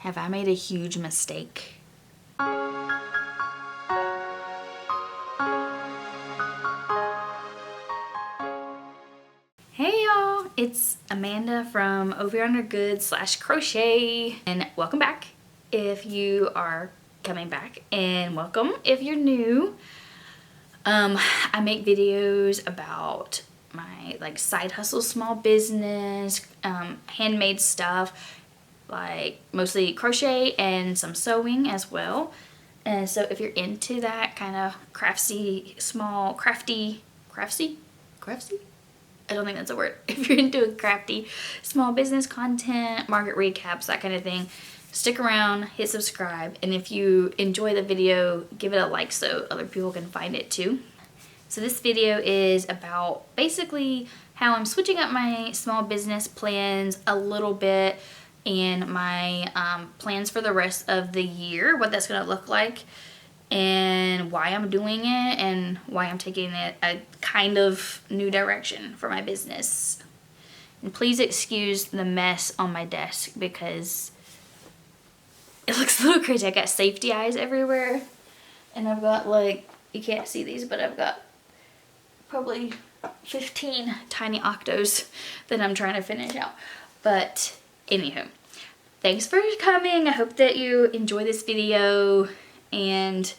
Have I made a huge mistake? Hey y'all, it's Amanda from overyondercrochet and welcome back if you are coming back, and welcome if you're new. I make videos about my side hustle, small business, handmade stuff, like mostly crochet and some sewing as well. And so if you're into that kind of crafty, I don't think that's a word. If you're into a crafty small business content, market recaps, that kind of thing, stick around, hit subscribe, and if you enjoy the video, give it a like so other people can find it too. So this video is about basically how I'm switching up my small business plans a little bit, and my plans for the rest of the year, what that's going to look like, and why I'm doing it, and why I'm taking it a kind of new direction for my business. And please excuse the mess on my desk because it looks a little crazy. I got safety eyes everywhere, and I've got you can't see these, but I've got probably 15 tiny octos that I'm trying to finish out. But anywho, thanks for coming. I hope that you enjoy this video. And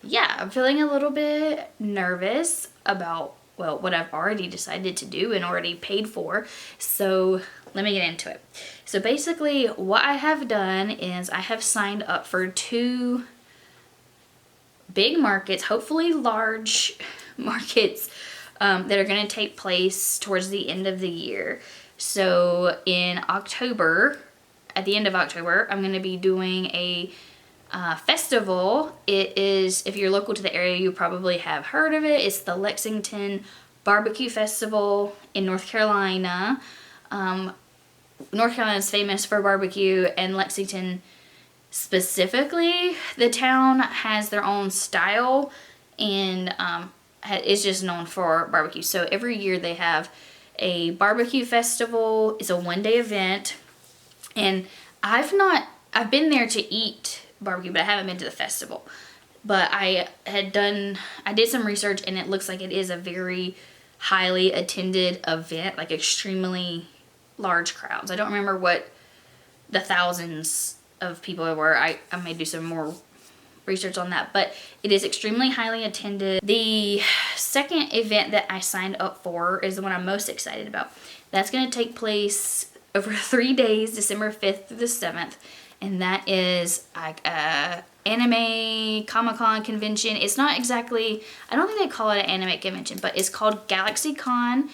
yeah, I'm feeling a little bit nervous about, well, what I've already decided to do and already paid for. So let me get into it. So basically what I have done is I have signed up for 2 big markets, hopefully large markets, that are going to take place towards the end of the year. So in October, at the end of October, I'm going to be doing a festival. It is, if you're local to the area, you probably have heard of it. It's the Lexington Barbecue Festival in North Carolina. North Carolina is famous for barbecue, and Lexington specifically, the town has their own style and is just known for barbecue. So every year they have a barbecue festival. It's a 1-day event, and I've been there to eat barbecue, but I haven't been to the festival. But I did some research, and it looks like it is a very highly attended event, like extremely large crowds. I don't remember what the thousands of people were. I may do some more research on that, but it is extremely highly attended. The second event that I signed up for is the one I'm most excited about. That's going to take place over 3 days, December 5th through the 7th, and that is like a anime Comic-Con convention. It's not exactly, I don't think they call it an anime convention, but it's called GalaxyCon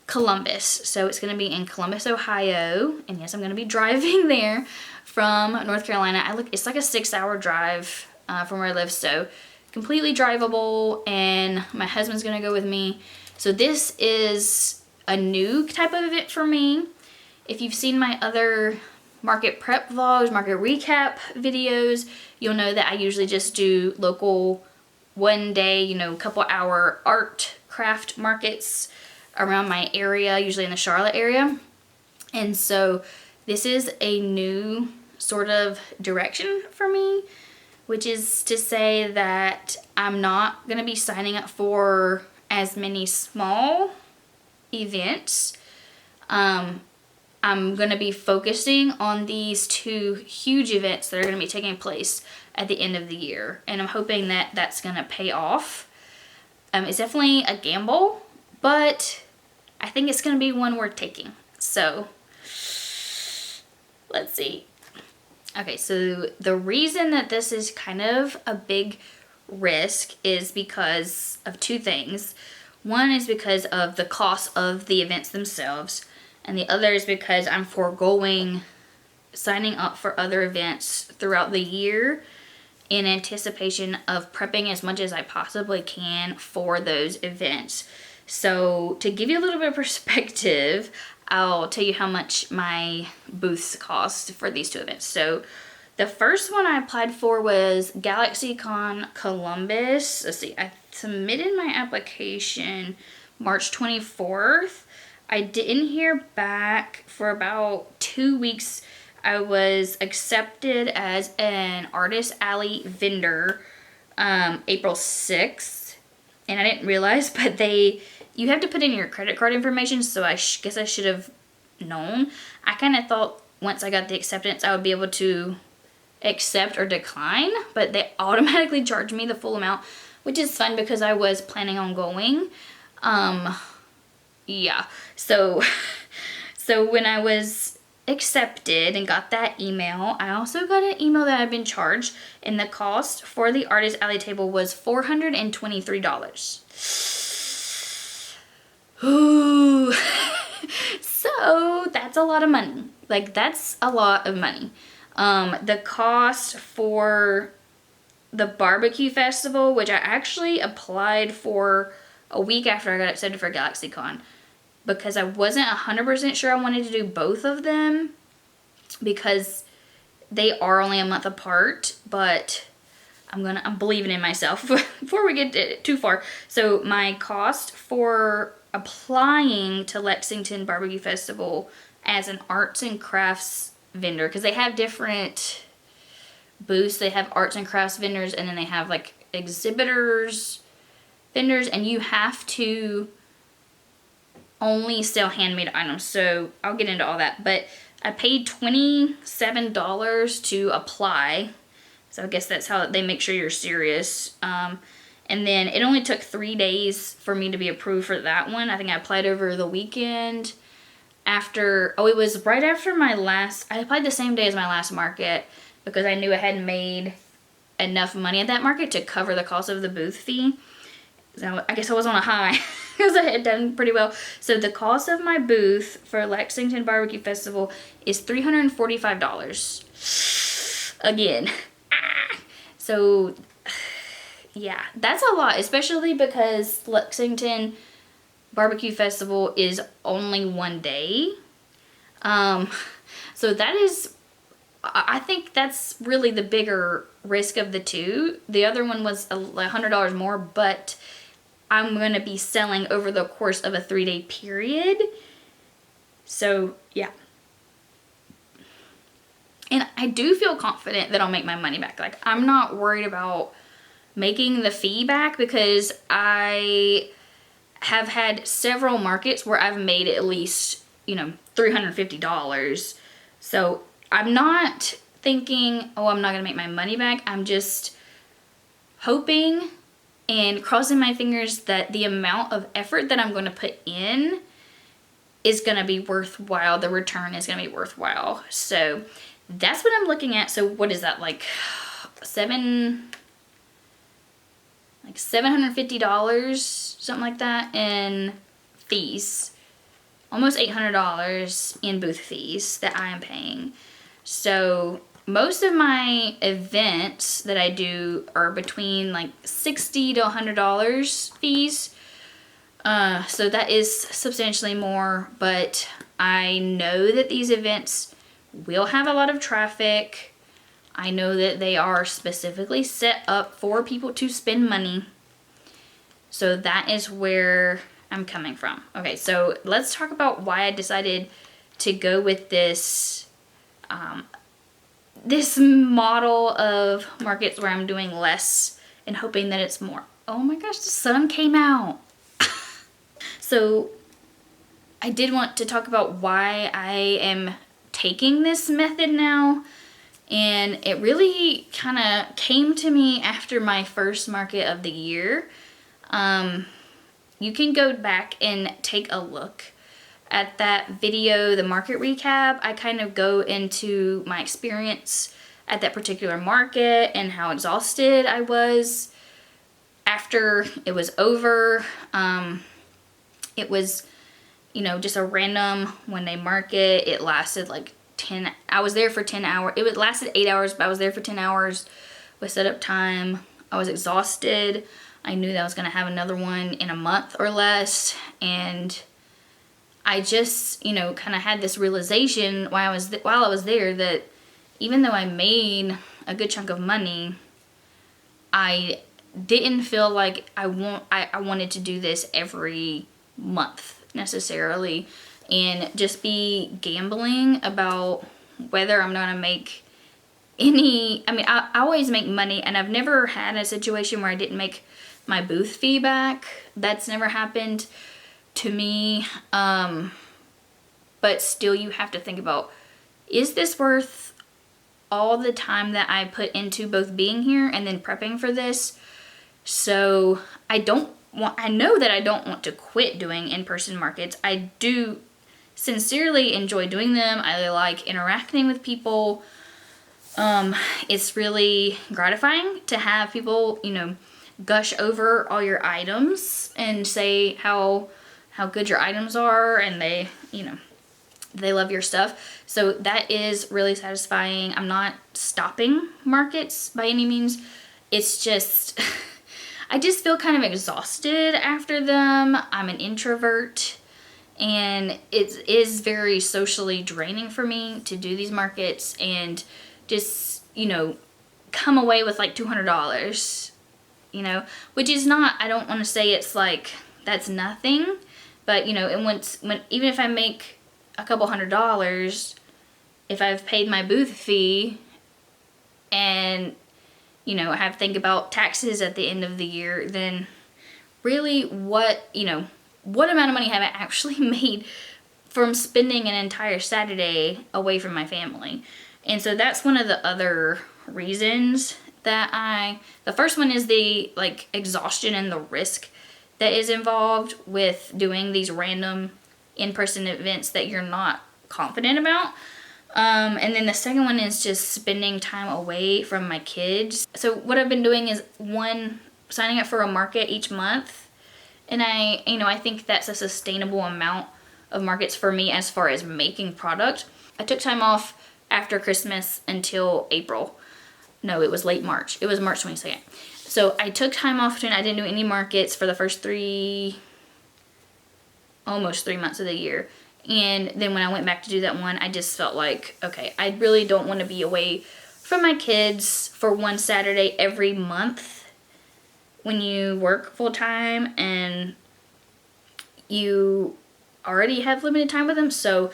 Columbus. So it's going to be in Columbus, Ohio, and yes, I'm going to be driving there from North Carolina. It's like a 6-hour drive from where I live, so completely drivable, and my husband's gonna go with me. So this is a new type of event for me. If you've seen my other market prep vlogs, market recap videos, you'll know that I usually just do local 1-day, couple hour art craft markets around my area, usually in the Charlotte area. And so this is a new sort of direction for me, which is to say that I'm not going to be signing up for as many small events. I'm going to be focusing on these 2 huge events that are going to be taking place at the end of the year, and I'm hoping that that's going to pay off. It's definitely a gamble, but I think it's going to be one worth taking. So let's see. Okay, so the reason that this is kind of a big risk is because of 2 things. One is because of the cost of the events themselves, and the other is because I'm foregoing signing up for other events throughout the year in anticipation of prepping as much as I possibly can for those events. So to give you a little bit of perspective, I'll tell you how much my booths cost for these 2 events. So the first one I applied for was GalaxyCon Columbus. Let's see, I submitted my application March 24th. I didn't hear back for about 2 weeks I was accepted as an Artist Alley vendor April 6th, and I didn't realize, but you have to put in your credit card information, so I guess I should have known. I kind of thought once I got the acceptance I would be able to accept or decline, but they automatically charged me the full amount, which is fun because I was planning on going. Yeah, so when I was accepted and got that email, I also got an email that I've been charged, and the cost for the Artist Alley table was $423. Ooh. So that's a lot of money. Like, that's a lot of money. The cost for the barbecue festival, which I actually applied for a week after I got accepted for GalaxyCon, because I wasn't 100% sure I wanted to do both of them because they are only a month apart, but I'm believing in myself before we get too far. So my cost for applying to Lexington Barbecue Festival as an arts and crafts vendor, because they have different booths. They have arts and crafts vendors, and then they have like exhibitors, vendors, and you have to only sell handmade items. So I'll get into all that, but I paid $27 to apply. So I guess that's how they make sure you're serious. And then it only took 3 days for me to be approved for that one. I think I applied over the weekend after, it was right after I applied the same day as my last market because I knew I hadn't made enough money at that market to cover the cost of the booth fee. So I guess I was on a high because I had done pretty well. So the cost of my booth for Lexington Barbecue Festival is $345. Again. So yeah, that's a lot, especially because Lexington Barbecue Festival is only one day. So that is, I think that's really the bigger risk of the two. The other one was $100 more, but I'm going to be selling over the course of a 3-day period. So yeah. And I do feel confident that I'll make my money back. Like, I'm not worried about making the fee back because I have had several markets where I've made at least, $350. So I'm not thinking, oh, I'm not going to make my money back. I'm just hoping and crossing my fingers that the amount of effort that I'm going to put in is going to be worthwhile. The return is going to be worthwhile. So that's what I'm looking at. So what is that, like $750, something like that, in fees. Almost $800 in booth fees that I am paying. So most of my events that I do are between like $60 to $100 fees. So that is substantially more, but I know that these events will have a lot of traffic. I know that they are specifically set up for people to spend money. So that is where I'm coming from. Okay, so let's talk about why I decided to go with this this model of markets where I'm doing less and hoping that it's more. Oh my gosh, the sun came out. So I did want to talk about why I am taking this method now. And it really kind of came to me after my first market of the year. You can go back and take a look at that video, the market recap. I kind of go into my experience at that particular market and how exhausted I was after it was over. It was, just a random one-day market. It lasted like I was there for 10 hours. It lasted 8 hours, but I was there for 10 hours with setup time. I was exhausted. I knew that I was going to have another one in a month or less. And I just, kind of had this realization while I was there that even though I made a good chunk of money, I didn't feel like I wanted to do this every month necessarily and just be gambling about whether I'm gonna make any, I mean, I always make money, and I've never had a situation where I didn't make my booth fee back. That's never happened to me. But still, you have to think about, is this worth all the time that I put into both being here and then prepping for this? So I know that I don't want to quit doing in-person markets. I do sincerely enjoy doing them. I like interacting with people. It's really gratifying to have people, you know, gush over all your items and say how good your items are, and they, you know, they love your stuff. So that is really satisfying. I'm not stopping markets by any means. It's just, I just feel kind of exhausted after them. I'm an introvert, and it is very socially draining for me to do these markets and just, you know, come away with like $200, you know, which is not, I don't want to say it's like, that's nothing, but you know, and when even if I make a couple $100, if I've paid my booth fee and, you know, I have to think about taxes at the end of the year, then really what, you know, what amount of money have I actually made from spending an entire Saturday away from my family? And so that's one of the other reasons that the first one is the like exhaustion and the risk that is involved with doing these random in-person events that you're not confident about. And then the second one is just spending time away from my kids. So what I've been doing is signing up for a market each month. And I think that's a sustainable amount of markets for me as far as making product. I took time off after Christmas until April. No, it was late March. It was March 22nd. So I took time off and I didn't do any markets for the first almost 3 months of the year. And then when I went back to do that one, I just felt like, okay, I really don't want to be away from my kids for one Saturday every month when you work full time and you already have limited time with them. So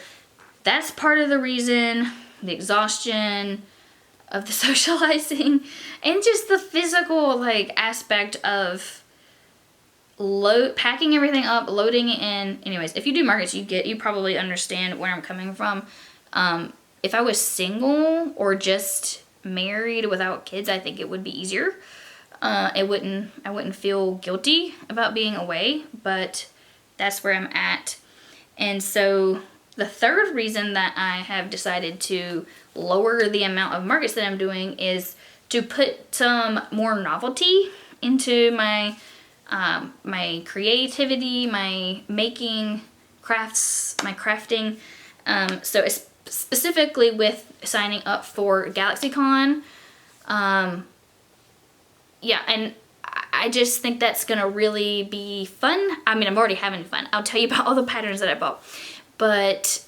that's part of the reason, the exhaustion of the socializing and just the physical like aspect of packing everything up, loading it in. Anyways, if you do markets, you probably understand where I'm coming from. If I was single or just married without kids, I think it would be easier. I wouldn't feel guilty about being away, but that's where I'm at. And so the third reason that I have decided to lower the amount of markets that I'm doing is to put some more novelty into my my creativity, my making crafts, my crafting. So it's specifically with signing up for GalaxyCon. Yeah, and I just think that's gonna really be fun. I mean, I'm already having fun. I'll tell you about all the patterns that I bought. But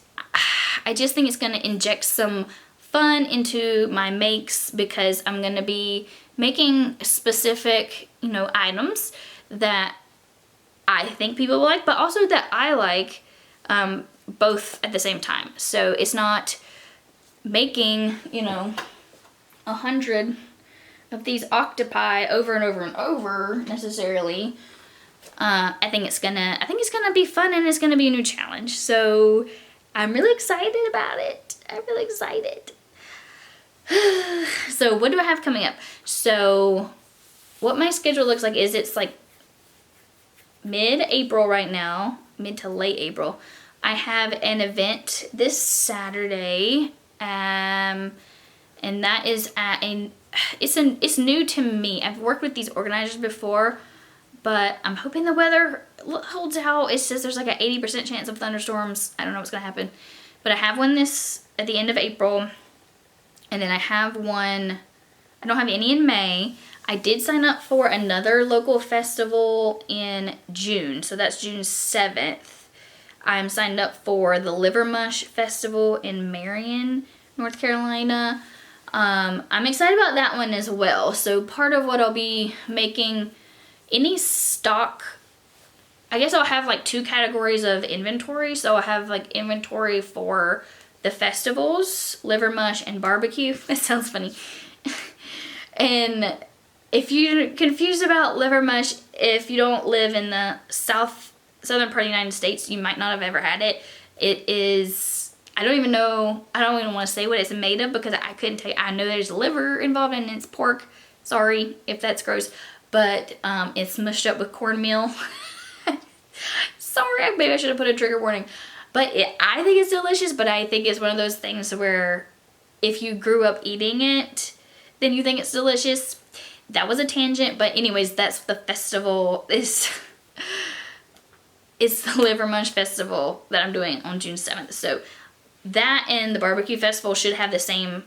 I just think it's gonna inject some fun into my makes because I'm gonna be making specific, you know, items that I think people will like, but also that I like, both at the same time. So it's not making, you know, 100 of these octopi over and over and over necessarily. I think it's gonna be fun and it's gonna be a new challenge. So I'm really excited about it. I'm really excited. So what do I have coming up? So what my schedule looks like is it's like mid-April right now, mid to late April. I have an event this Saturday, and that is at it's new to me. I've worked with these organizers before, but I'm hoping the weather holds out. It says there's like an 80% chance of thunderstorms. I don't know what's gonna happen, but I have one at the end of April, and then I have one, I don't have any in May. I did sign up for another local festival in June, so that's June 7th. I'm signed up for the Liver Mush Festival in Marion, North Carolina. I'm excited about that one as well. So part of what I'll be making, any stock, I guess I'll have like two categories of inventory. So I'll have like inventory for the festivals, liver mush and barbecue. That sounds funny. And if you're confused about liver mush, if you don't live in the southern part of the United States, you might not have ever had it. It is, I don't even want to say what it's made of because I couldn't tell you. I know there's liver involved and it's pork. Sorry if that's gross, but it's mushed up with cornmeal. Sorry, maybe I should have put a trigger warning. But I think it's delicious, but I think it's one of those things where if you grew up eating it, then you think it's delicious. That was a tangent, but anyways, that's the festival. It's the Liver Munch Festival that I'm doing on June 7th. So that and the barbecue festival should have the same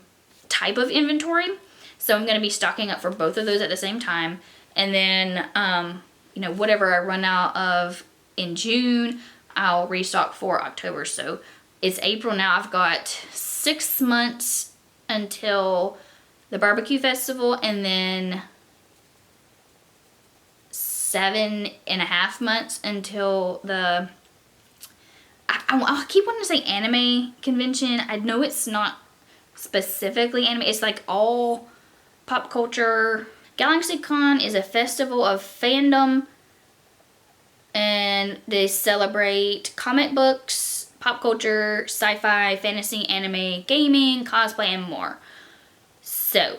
type of inventory. So I'm going to be stocking up for both of those at the same time. And then, you know, whatever I run out of in June, I'll restock for October. So it's April now. I've got 6 months until the barbecue festival, and then 7.5 months until the, I keep wanting to say anime convention. I know it's not specifically anime. It's like all pop culture. GalaxyCon is a festival of fandom, and they celebrate comic books, pop culture, sci-fi, fantasy, anime, gaming, cosplay, and more. So,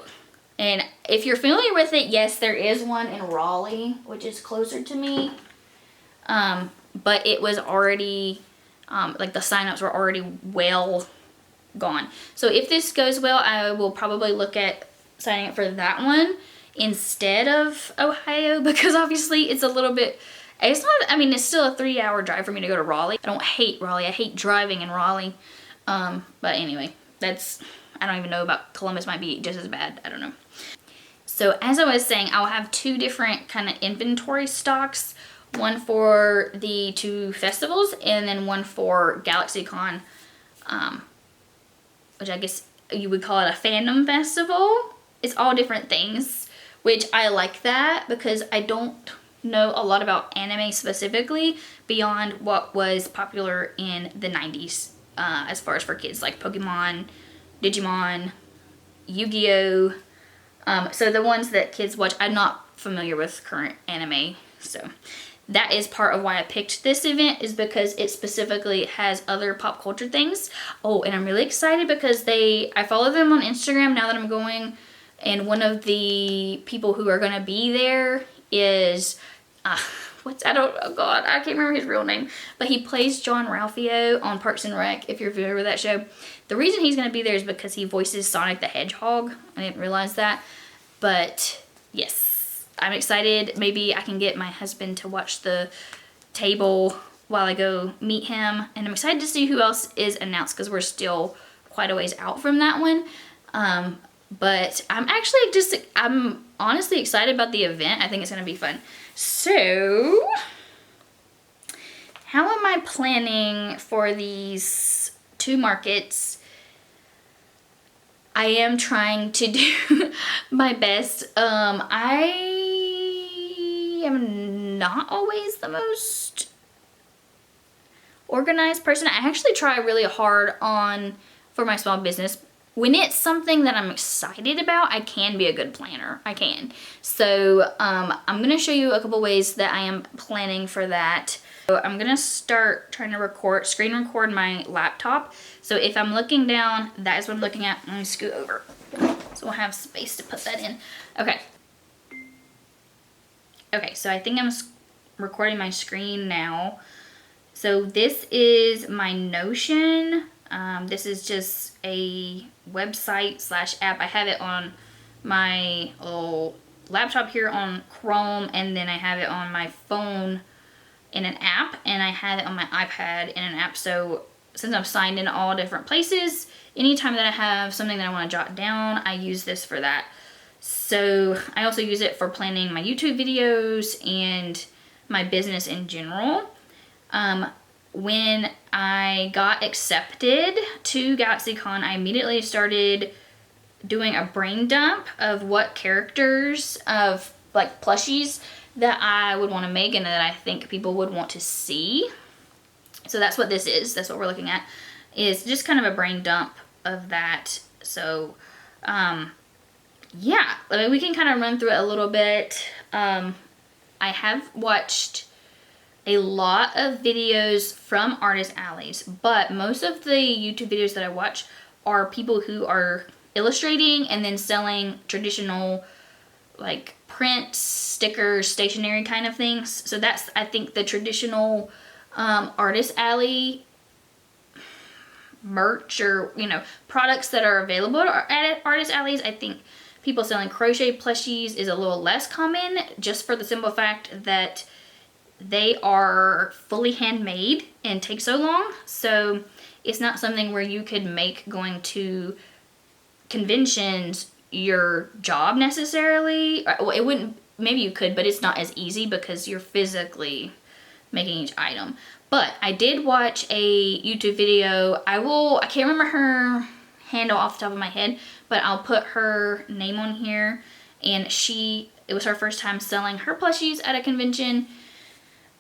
and if you're familiar with it, yes, there is one in Raleigh, which is closer to me. But it was already, like the signups were already well gone. So if this goes well, I will probably look at signing up for that one instead of Ohio, because obviously it's a little bit, it's not, I mean, it's still a 3-hour drive for me to go to Raleigh. I don't hate Raleigh. I hate driving in Raleigh. But anyway, that's, I don't even know about Columbus, might be just as bad. I don't know. So as I was saying, I'll have 2 different kind of inventory stocks. One for the 2 festivals and then one for GalaxyCon, which I guess you would call it a fandom festival. It's all different things, which I like that because I don't know a lot about anime specifically beyond what was popular in the 90s as far as for kids, like Pokemon, Digimon, Yu-Gi-Oh! So the ones that kids watch, I'm not familiar with current anime. So that is part of why I picked this event, is because it specifically has other pop culture things. Oh, and I'm really excited because I follow them on Instagram now that I'm going. And one of the people who are going to be there is, oh God, I can't remember his real name. But he plays John Ralphio on Parks and Rec, if you're familiar with that show. The reason he's going to be there is because he voices Sonic the Hedgehog. I didn't realize that. But yes, I'm excited. Maybe I can get my husband to watch the table while I go meet him. And I'm excited to see who else is announced because we're still quite a ways out from that one. But I'm honestly excited about the event. I think it's going to be fun. So, how am I planning for these 2 markets? I am trying to do my best. I am not always the most organized person. I actually try really hard for my small business. When it's something that I'm excited about, I can be a good planner. I can. So I'm going to show you a couple ways that I am planning for that. So I'm going to start trying to screen record my laptop. So if I'm looking down, that is what I'm looking at. Let me scoot over so we'll have space to put that in. Okay. Okay, so I think I'm recording my screen now. So this is my Notion. This is just a website / app. I have it on my little laptop here on Chrome, and then I have it on my phone in an app, and I have it on my iPad in an app. So since I'm signed in all different places, anytime that I have something that I want to jot down, I use this for that. So I also use it for planning my YouTube videos and my business in general. When I got accepted to GalaxyCon, I immediately started doing a brain dump of what characters of like plushies that I would want to make and that I think people would want to see. So that's what this is. That's what we're looking at. is just kind of a brain dump of that. So, yeah, I mean, we can kind of run through it a little bit. I have watched a lot of videos from artist alleys, but most of the YouTube videos that I watch are people who are illustrating and then selling traditional like print, stickers, stationery kind of things. So that's, I think, the traditional artist alley merch, or you know, products that are available at artist alleys. I think people selling crochet plushies is a little less common, just for the simple fact that they are fully handmade and take so long. So it's not something where you could make going to conventions your job necessarily. It wouldn't, maybe you could, but it's not as easy because you're physically making each item. But I did watch a YouTube video. I can't remember her handle off the top of my head, but I'll put her name on here. And it was her first time selling her plushies at a convention.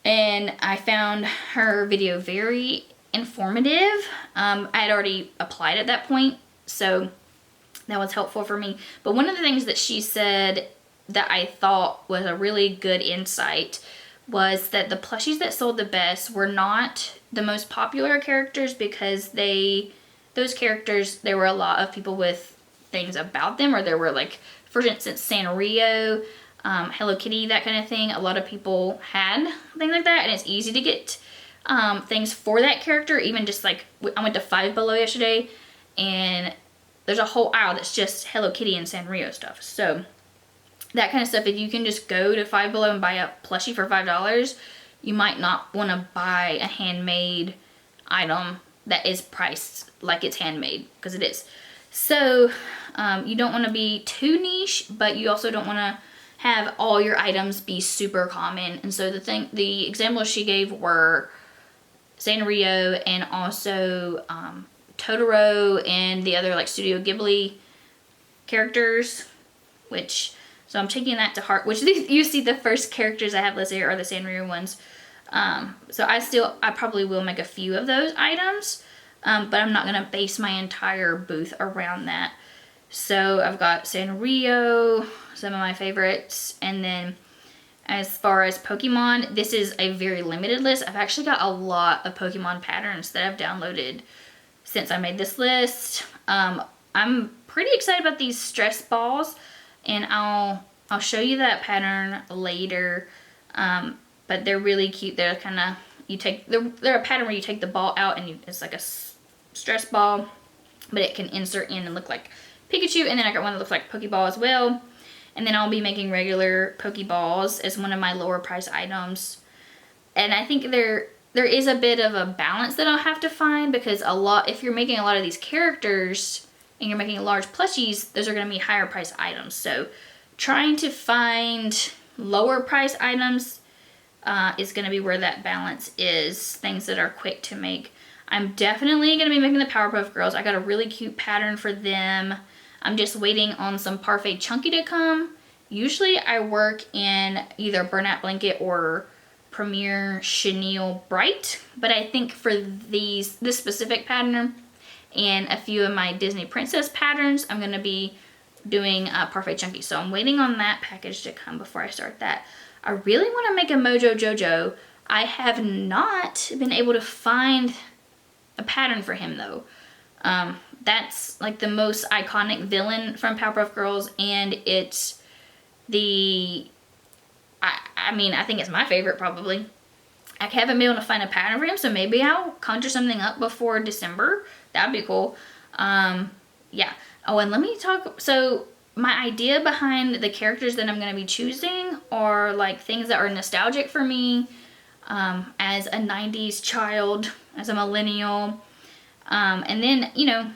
And I found her video very informative. I had already applied at that point, so that was helpful for me. But one of the things that she said that I thought was a really good insight was that the plushies that sold the best were not the most popular characters, because those characters, there were a lot of people with things about them, or there were, like, for instance, Sanrio, Hello Kitty, that kind of thing. A lot of people had things like that, and it's easy to get things for that character. Even just like, I went to Five Below yesterday, and there's a whole aisle that's just Hello Kitty and Sanrio stuff. So that kind of stuff, if you can just go to Five Below and buy a plushie for $5, you might not want to buy a handmade item that is priced like it's handmade, because it is. So you don't want to be too niche, but you also don't want to have all your items be super common. And so the examples she gave were Sanrio and also Totoro and the other like Studio Ghibli characters, so I'm taking that to heart, which you see the first characters I have listed here are the Sanrio ones. So I probably will make a few of those items, but I'm not gonna base my entire booth around that. So I've got Sanrio, some of my favorites, and then as far as Pokemon, this is a very limited list. I've actually got a lot of Pokemon patterns that I've downloaded since I made this list. I'm pretty excited about these stress balls, and I'll show you that pattern later. But they're really cute. They're kind of, they're a pattern where you take the ball out and it's like a stress ball, but it can insert in and look like Pikachu. And then I got one that looks like Pokeball as well. And then I'll be making regular Pokeballs as one of my lower price items. And I think there is a bit of a balance that I'll have to find, because if you're making a lot of these characters and you're making large plushies, those are going to be higher price items. So trying to find lower price items is going to be where that balance is. Things that are quick to make. I'm definitely going to be making the Powerpuff Girls. I got a really cute pattern for them. I'm just waiting on some Parfait Chunky to come. Usually I work in either Burnout Blanket or Premier Chenille Bright, but I think for this specific pattern and a few of my Disney Princess patterns, I'm going to be doing Parfait Chunky. So I'm waiting on that package to come before I start that. I really want to make a Mojo Jojo. I have not been able to find a pattern for him though. That's like the most iconic villain from Powerpuff Girls, and it's I think it's my favorite probably. I haven't been able to find a pattern for him, so maybe I'll conjure something up before December. That'd be cool. Yeah. Oh, and let me talk, so my idea behind the characters that I'm going to be choosing are like things that are nostalgic for me as a 90s child, as a millennial, and then, you know,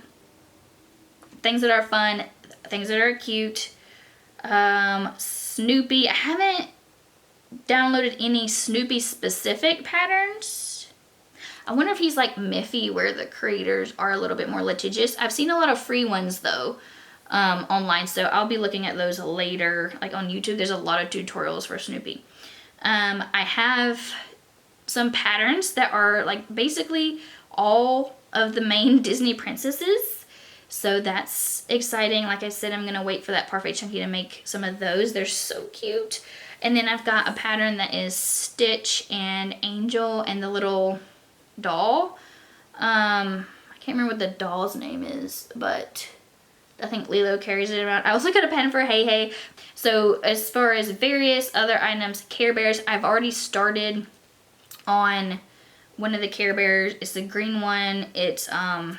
things that are fun, things that are cute. Snoopy, I haven't downloaded any Snoopy specific patterns. I wonder if he's like Miffy, where the creators are a little bit more litigious. I've seen a lot of free ones though online, so I'll be looking at those later. Like on YouTube, there's a lot of tutorials for Snoopy. I have some patterns that are like basically all of the main Disney princesses. So that's exciting. Like I said, I'm going to wait for that Parfait Chunky to make some of those. They're so cute. And then I've got a pattern that is Stitch and Angel and the little doll. I can't remember what the doll's name is, but I think Lilo carries it around. I also got a pattern for Hey Hey. So as far as various other items, Care Bears, I've already started on one of the Care Bears. It's the green one. It's, oh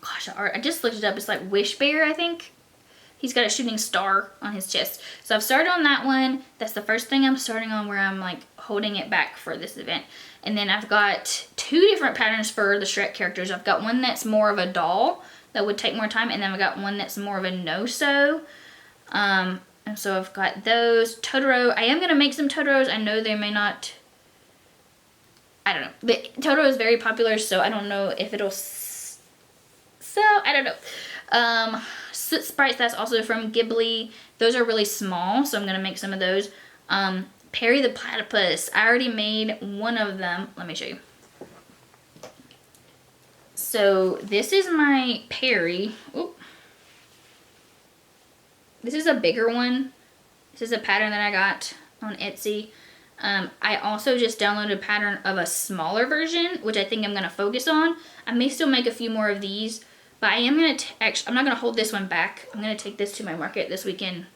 gosh, I just looked it up. It's like Wish Bear, I think. He's got a shooting star on his chest. So I've started on that one. That's the first thing I'm starting on where I'm like holding it back for this event. And then I've got 2 different patterns for the Shrek characters. I've got one that's more of a doll that would take more time. And then I've got one that's more of a no-sew. And so I've got those. Totoro. I am going to make some Totoros. I know they may not. I don't know. But Totoro is very popular. So I don't know if it'll sell. I don't know. Sprites, that's also from Ghibli. Those are really small, so I'm going to make some of those. Perry the Platypus. I already made one of them. Let me show you. So this is my Perry. Oop. This is a bigger one. This is a pattern that I got on Etsy. I also just downloaded a pattern of a smaller version, which I think I'm going to focus on. I may still make a few more of these. But I am going to, actually, I'm not going to hold this one back. I'm going to take this to my market this weekend.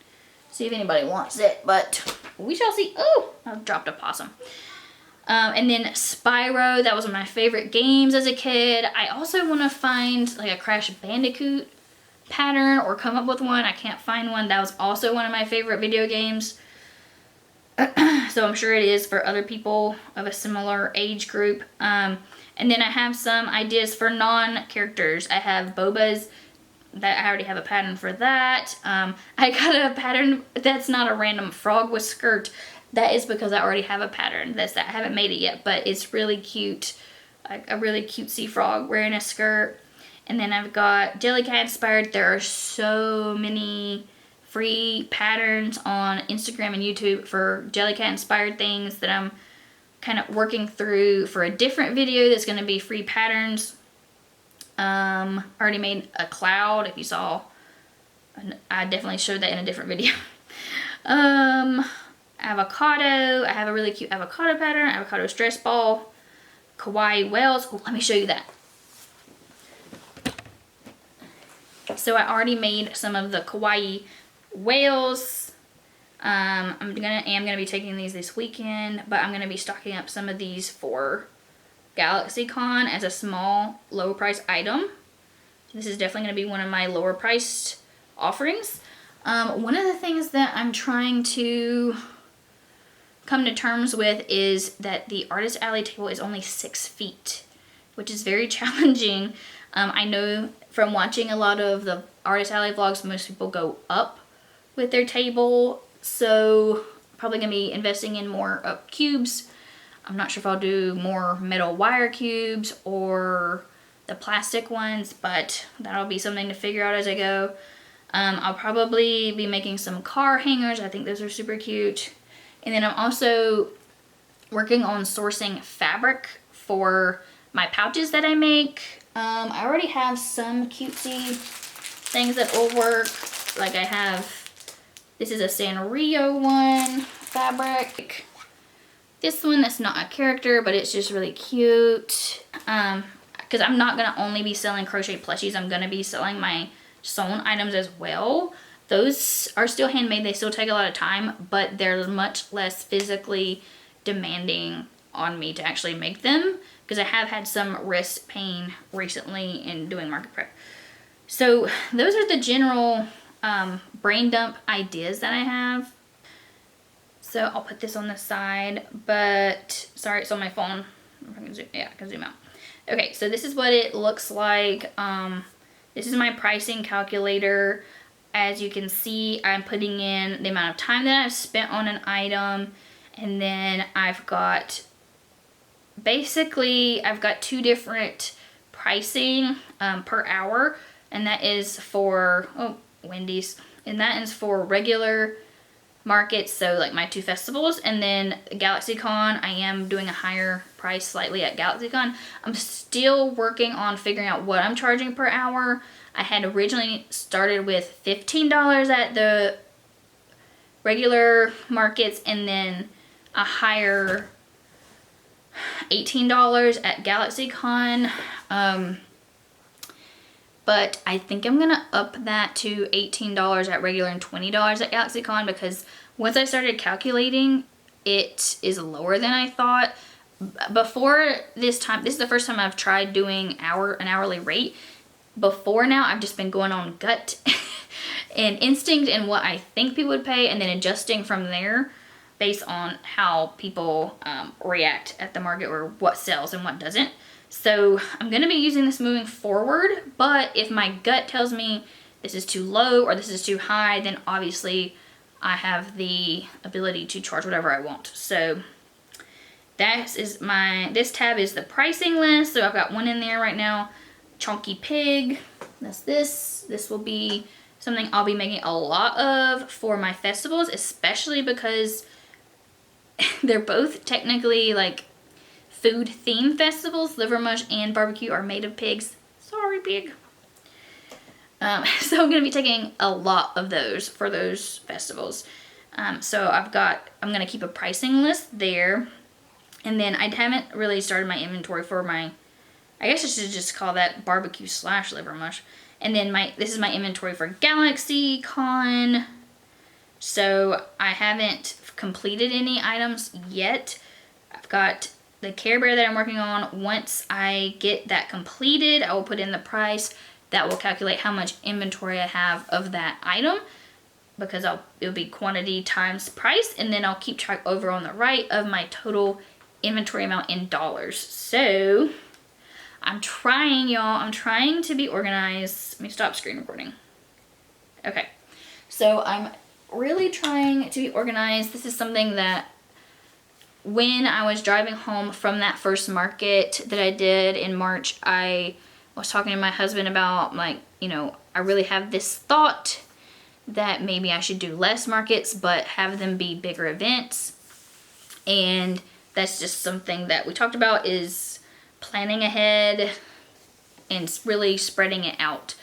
See if anybody wants it. But we shall see. Oh, I've dropped a possum. And then Spyro. That was one of my favorite games as a kid. I also want to find like a Crash Bandicoot pattern or come up with one. I can't find one. That was also one of my favorite video games. So I'm sure it is for other people of a similar age group. And then I have some ideas for non-characters. I have Boba's, that I already have a pattern for that. I got a pattern that's not a random frog with skirt. That is because I already have a pattern. That's that. I haven't made it yet, but it's really cute. Like a really cutesy frog wearing a skirt. And then I've got Jellycat inspired. There are so many free patterns on Instagram and YouTube for Jellycat inspired things that I'm kind of working through for a different video that's going to be free patterns. I already made a cloud, if you saw. I definitely showed that in a different video. Avocado. I have a really cute avocado pattern. Avocado stress ball. Kawaii whales. Oh, let me show you that. So I already made some of the kawaii whales. I'm gonna be taking these this weekend, but I'm gonna be stocking up some of these for GalaxyCon as a small, low price item. This is definitely gonna be one of my lower priced offerings. One of the things that I'm trying to come to terms with is that the Artist Alley table is only 6 feet, which is very challenging. I know from watching a lot of the Artist Alley vlogs, most people go up with their table. So probably gonna be investing in more cubes. I'm not sure if I'll do more metal wire cubes or the plastic ones, but that'll be something to figure out as I go. I'll probably be making some car hangers. I think those are super cute. And then I'm also working on sourcing fabric for my pouches that I make. I already have some cutesy things that will work. Like I have, this is a Sanrio one fabric. This one that's not a character, but it's just really cute. Because I'm not going to only be selling crochet plushies. I'm going to be selling my sewn items as well. Those are still handmade. They still take a lot of time, but they're much less physically demanding on me to actually make them. Because I have had some wrist pain recently in doing market prep. So those are the general brain dump ideas that I have. So I'll put this on the side, but sorry, it's on my phone. I can zoom out. Okay, so this is what it looks like. This is my pricing calculator. As you can see, I'm putting in the amount of time that I've spent on an item, and then I've got, basically, I've got 2 different pricing per hour, and that is for, oh, Wendy's, and that is for regular markets, so like my 2 festivals, and then GalaxyCon, I am doing a higher price slightly at GalaxyCon. I'm still working on figuring out what I'm charging per hour. I had originally started with $15 at the regular markets, and then a higher $18 at GalaxyCon. But I think I'm gonna up that to $18 at regular and $20 at GalaxyCon, because once I started calculating, it is lower than I thought. Before this time, this is the first time I've tried doing an hourly rate. Before now, I've just been going on gut and instinct and what I think people would pay, and then adjusting from there based on how people react at the market, or what sells and what doesn't. So I'm going to be using this moving forward, but if my gut tells me this is too low or this is too high, then obviously I have the ability to charge whatever I want. So this tab is the pricing list. So I've got one in there right now, Chunky Pig. That's this. This will be something I'll be making a lot of for my festivals, especially because they're both technically like food theme festivals. Liver mush and barbecue are made of pigs. Sorry, pig. So I'm going to be taking a lot of those for those festivals. So I'm going to keep a pricing list there. And then I haven't really started my inventory for my, I guess I should just call that barbecue / liver mush. And then this is my inventory for GalaxyCon. So I haven't completed any items yet. I've got the Care Bear that I'm working on. Once I get that completed, I will put in the price. That will calculate how much inventory I have of that item, because it'll be quantity times price, and then I'll keep track over on the right of my total inventory amount in dollars. So I'm trying, y'all. I'm trying to be organized. Let me stop screen recording. Okay. So I'm really trying to be organized. This is something that when I was driving home from that first market that I did in March, I was talking to my husband about, like, you know, I really have this thought that maybe I should do less markets, but have them be bigger events. And that's just something that we talked about, is planning ahead and really spreading it out.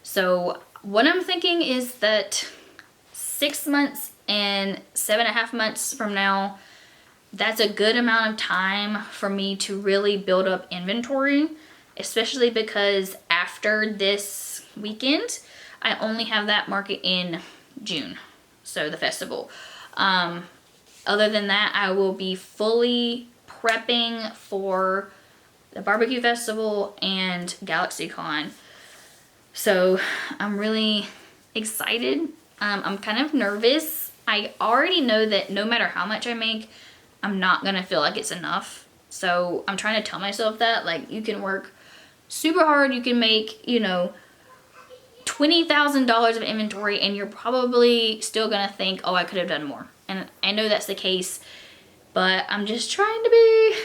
So what I'm thinking is that 6 months and 7.5 months from now, that's a good amount of time for me to really build up inventory, especially because after this weekend, I only have that market in June, so the festival. Other than that, I will be fully prepping for the barbecue festival and GalaxyCon. So I'm really excited. I'm kind of nervous. I already know that no matter how much I make, I'm not gonna feel like it's enough. So I'm trying to tell myself that, like, you can work super hard, you can make, you know, $20,000 of inventory, and you're probably still gonna think, oh, I could have done more. And I know that's the case, but I'm just trying to be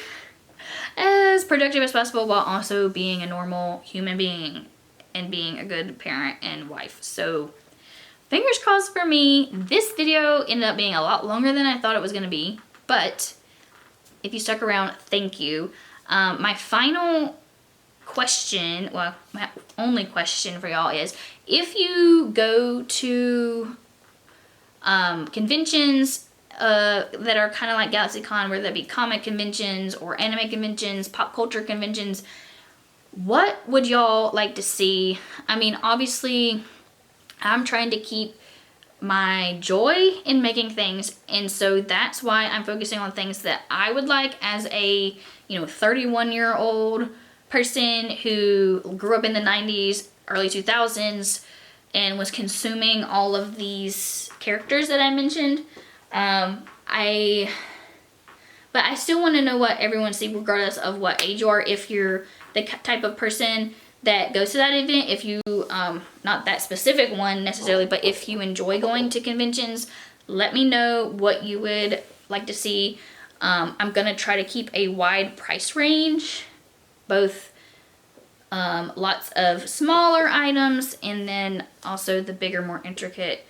as productive as possible while also being a normal human being and being a good parent and wife. So fingers crossed for me. This video ended up being a lot longer than I thought it was gonna be, but if you stuck around, thank you. My final question, well, my only question for y'all is, if you go to conventions that are kind of like GalaxyCon, whether that be comic conventions or anime conventions, pop culture conventions, what would y'all like to see? I mean, obviously, I'm trying to keep my joy in making things, and so that's why I'm focusing on things that I would like as a, you know, 31-year-old person who grew up in the 90s, early 2000s, and was consuming all of these characters that I mentioned. But I still want to know what everyone sees, regardless of what age you are. If you're the type of person that goes to that event, if you, not that specific one necessarily, but if you enjoy going to conventions, let me know what you would like to see. I'm gonna try to keep a wide price range, both lots of smaller items and then also the bigger, more intricate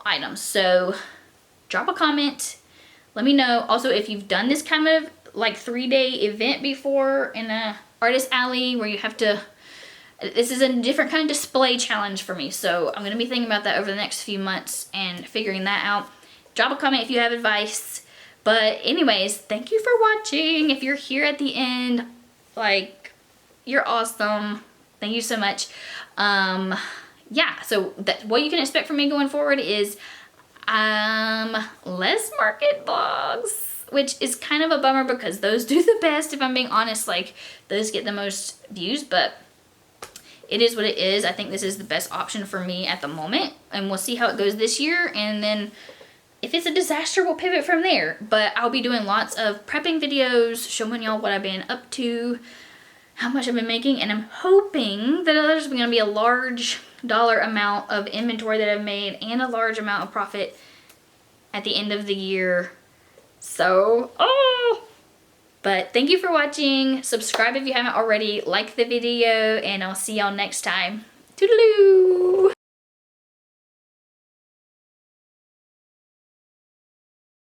items. So drop a comment. Let me know. Also, if you've done this kind of like 3-day event before in a artist alley where you have to, this is a different kind of display challenge for me. So I'm going to be thinking about that over the next few months and figuring that out. Drop a comment if you have advice. But anyways, thank you for watching. If you're here at the end, like, you're awesome. Thank you so much. Yeah, so what you can expect from me going forward is less market vlogs, which is kind of a bummer because those do the best, if I'm being honest. Like, those get the most views, but it is what it is. I think this is the best option for me at the moment, and we'll see how it goes this year, and then if it's a disaster, we'll pivot from there. But I'll be doing lots of prepping videos, showing y'all what I've been up to, how much I've been making, and I'm hoping that there's going to be a large dollar amount of inventory that I've made and a large amount of profit at the end of the year. So, but thank you for watching. Subscribe if you haven't already. Like the video, and I'll see y'all next time. Toodaloo!